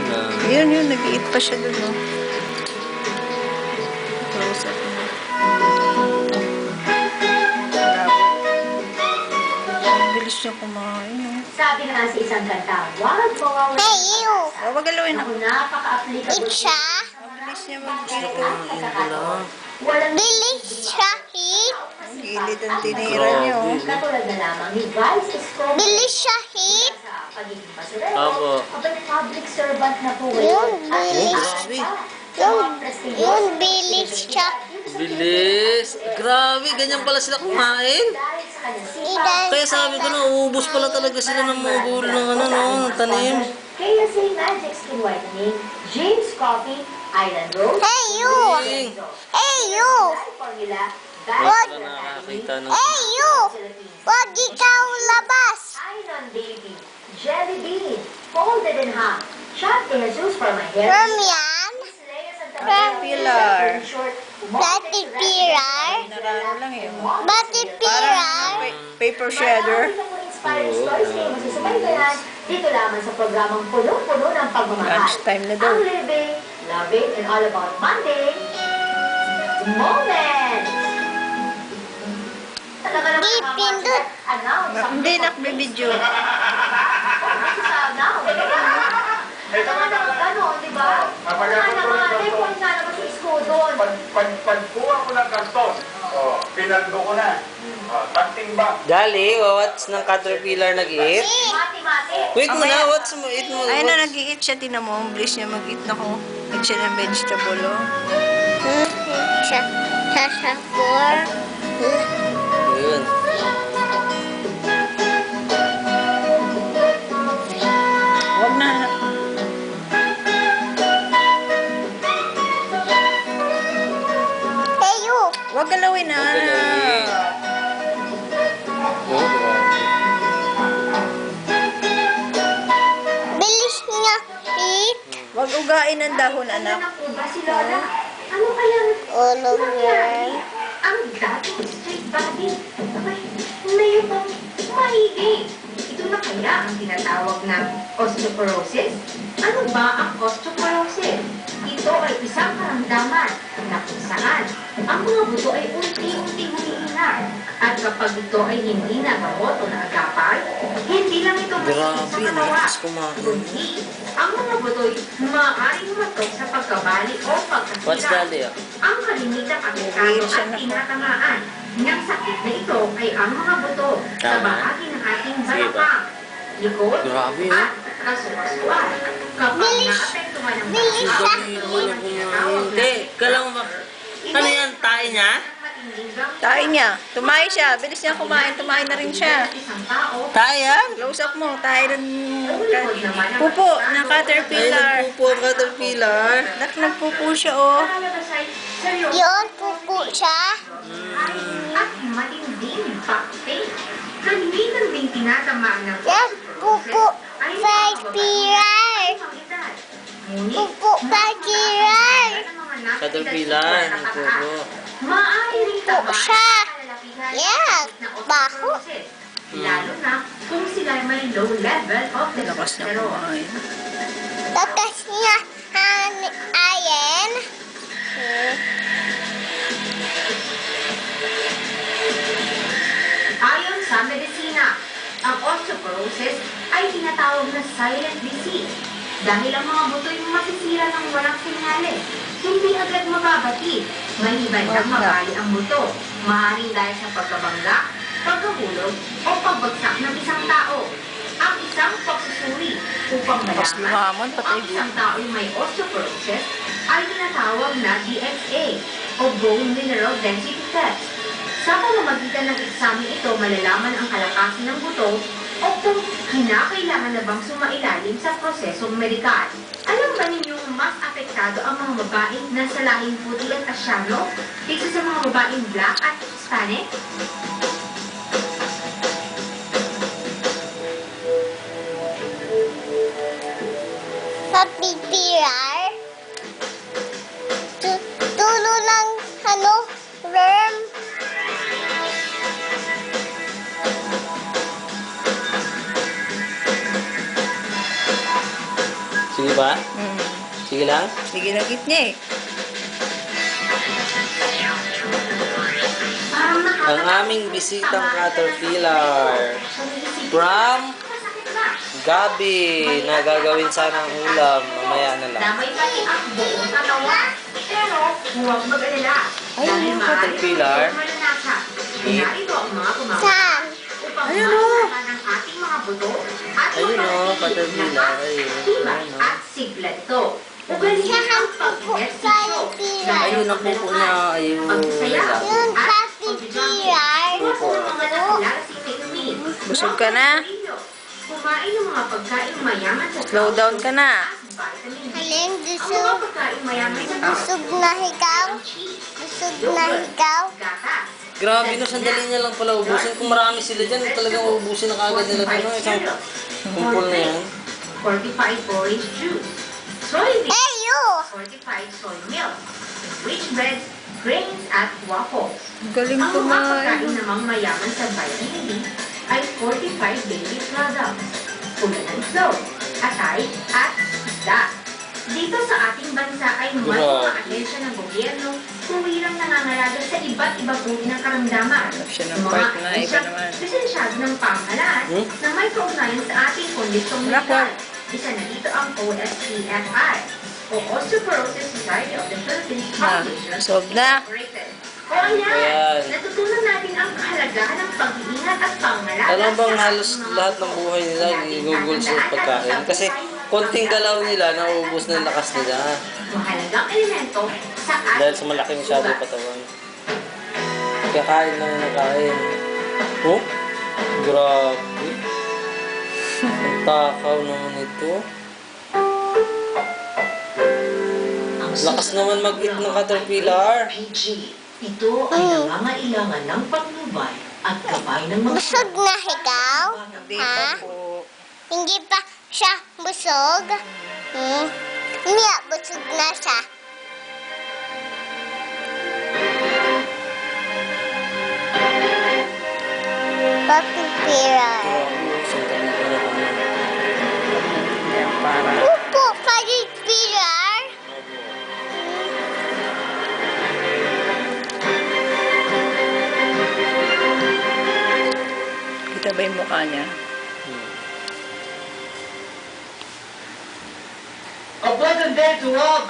na. Yun, nag-iit pa siya dun, no? Close up na. Ang bilis niya kumain, no? Sabi nga sa isang kanta, wag mawawala. Hey, you! Wag galawin Ako ako. napaka-applicable. Eat siya. Ang bilis niya mag-iit. Kumain ko lang. Walang Bilis siya, hit. Ang gilid ang tinira niya, oh. katulad na lamang ni Vice Escobar. Bilis siya, hit. Sa pagiging basurero, Apo. abay public servant na po Yun, At bilis. grabe. Yun, bilis siya. Bilis. Grabe, ganyan pala sila kumain. Dahil sa kanyang sipag, Idan. Kaya sabi ko na, uubos pala talaga sila ng mga gulo ng ano, no, ng tanim. KSA Magic Skin Whitening, James Coffee, Island Rose, Hey, you! Hey. Hey, you! Formula, Wag na nakakita ng... Hey, you! Wag ikaw labas. Island Baby, Jelly Bean, Folded in Half, Shot de Jesus for my hair. From yan. Pilar. Dati pilar. Nararo lang eh. Bati pilar. Paper shredder. Dito lamang sa programang puno-puno ng pagmamahal. Lunchtime na daw. Ang living, loving, and all about Monday moments. Talaga naman Di, pindot. Hindi, nakbibidyo. Ito nga naman gano'n, di ba? May point nga naman sa isko doon. Pagkuha ko ng karton, pinaldo ko na. Tagtimbang. Dali, what's ng caterpillar nag-eat? Mati-mati. Wait mo na, what's mo, eat mo. Ayun na, nag-iit siya. Tinan mo, ang bilis niya mag-eat na ko. Nag siya ng vegetable, oh. Siya. Siya for. Ayun. Wag na. Hey, you! Wag galawin na. Bilis niya, hit. Wag ugain ng dahon, anak. Anak ko ba si Lola? Ano kayang All over. ang dating straight body? Abay, ngayon bang maigi? Ito na kaya ang tinatawag na osteoporosis? Ano ba ang osteoporosis? Ito ay isang karamdaman na kung saan ang mga buto ay unti-unting humihina. At kapag ito ay hindi nagamot o naagapay, hindi lang ito masakit sa Grabe, katawan, naitis kumain. kundi ang mga buto'y maaaring humatok sa pagkabali o What's pagkasira. Dali? Ang kalimitang apektado Weird siya at na. tinatamaan ng sakit na ito ay ang mga buto sa Tama. bahagi ng ating Sige ba? balakang, likod, Grabe, at kasuswasuan. Kapag Bilis. naapektuhan ng Bilis balakang, siya. Dali mo na kumain. Hindi, kailangan ba? Ano yan, tayo niya? Tayo niya. Tumayo siya. Bilis niya kumain. Tumayo na rin siya. Isang tao, Tayo yan? Close up mo. Tayo rin. Pupo na Ay, caterpillar. nagpupo ang caterpillar. Nagpupo siya, oh. lalabas ay seryoso Yun, pupo siya. at matinding back pain. Kalimitang ding tinatamaan ng Yan, pupo. Five pilar. Pupo, five pilar. Caterpillar, nagpupo. Maaari rin Pupo tamaan siya. ang kalalakihan Yan, ng baho. osteoporosis, lalo na kung sila may low level of Lakas niya testosterone. kumain. Tatas niya, ayen. Ayon sa medisina, ang osteoporosis ay tinatawag na silent disease dahil ang mga buto'y masisira ng walang sinyales. Hindi agad mababati, maliban ng mabali ang buto, maaaring dahil sa pagkabangga, pagkahulog, o pagbagsak ng isang tao. Ang isang pagsusuri upang Lakas malaman lumaman, patay ang isang tao'y may osteoporosis ay tinatawag na DXA o Bone Mineral Density Test. Sa pamamagitan ng eksamen ito, malalaman ang kalakasan ng buto o kung kinakailangan na bang sumailalim sa prosesong medikal. Alam ba ninyong mas apektado ang mga babaeng nasa lahing puti at asyano kaysa sa mga babaeng black at Hispanic? Happy pilar. Tulo lang, worm. Sige ba? Sige lang. Sige na niya eh. Parang Ang aming bisitang caterpillar. From Gabi na gagawin sana ang ulam. Mamaya na lang. Damay pati ang buong katawan. Pero huwag mag-alala. Ay, Dahil yung maaaring caterpillar. ito malanasa. Narito ang mga kumakain. Saan? Upang Ayun, makita ng ating mga buto at Ayun, mapanatili caterpillar. lakas, Ayun, tibay ayun, at sigla ito. Ugaliin ang pag-ehersisyo. Ayun ang pupo niya. Ayun. Pagsayaw Yung at caterpillar. Pupo. Ang mga nakalalasing na inumin. Busog ka na? Kumain ng mga pagkain mayaman sa Slow down ka na. vitamin D. Alin, Ang mga busog. pagkain mayaman sa Busog na ikaw. cheese, Busog na ikaw. gatas, Grabe no, sandali niya lang pala ubusin. Kung marami sila dyan, talagang ubusin na kagad nila ito. No? Isang kumpul na yan. fortified orange juice, soybean, Hey, you! fortified soy milk, rich breads, grains at waffles. Galing Ang mga pagkain kumain. namang mayaman sa vitamin D ay fortified dairy products, tulad ng flour, atay, at isda. Dito sa ating bansa ay may mga ahensya ng gobyerno tuwirang nangangalaga sa iba't ibang uri ng karamdaman. Hanap siya ng Mga part na iba ahensyang naman. lisensyado ng pamahalaan na may kaugnayan sa ating kondisyong Wala po. medikal. Isa na dito ang OSPFI o Osteoporosis Society of the Philippines Foundation. Solve na. Incorporated. Kaya Ayan. natutunan natin ang kahalagahan ng pag-iingat at pangalaga. Alam bang sa halos ating mga lahat ng buto. buhay nila gigugol sa pagkain? Kasi konting galaw nila, nauubos na yung lakas nila. Mahalagang elemento sa ating Dahil sa malaki masyado yung katawan. Kakain lang na kain. Oh? Grabe. Ang takaw naman ito. Lakas naman mag-eat ng caterpillar. PG. Ito ay nangangailangan ng patnubay at gabay ng mga Busog na ikaw? Hindi Ha? pa po. Hindi pa siya busog? Hindi, busog na siya. Caterpillar. Grabe, sandali ko na kami. Yan, para. Upo, caterpillar. Kita ba yung mukha niya? A pleasant day to all.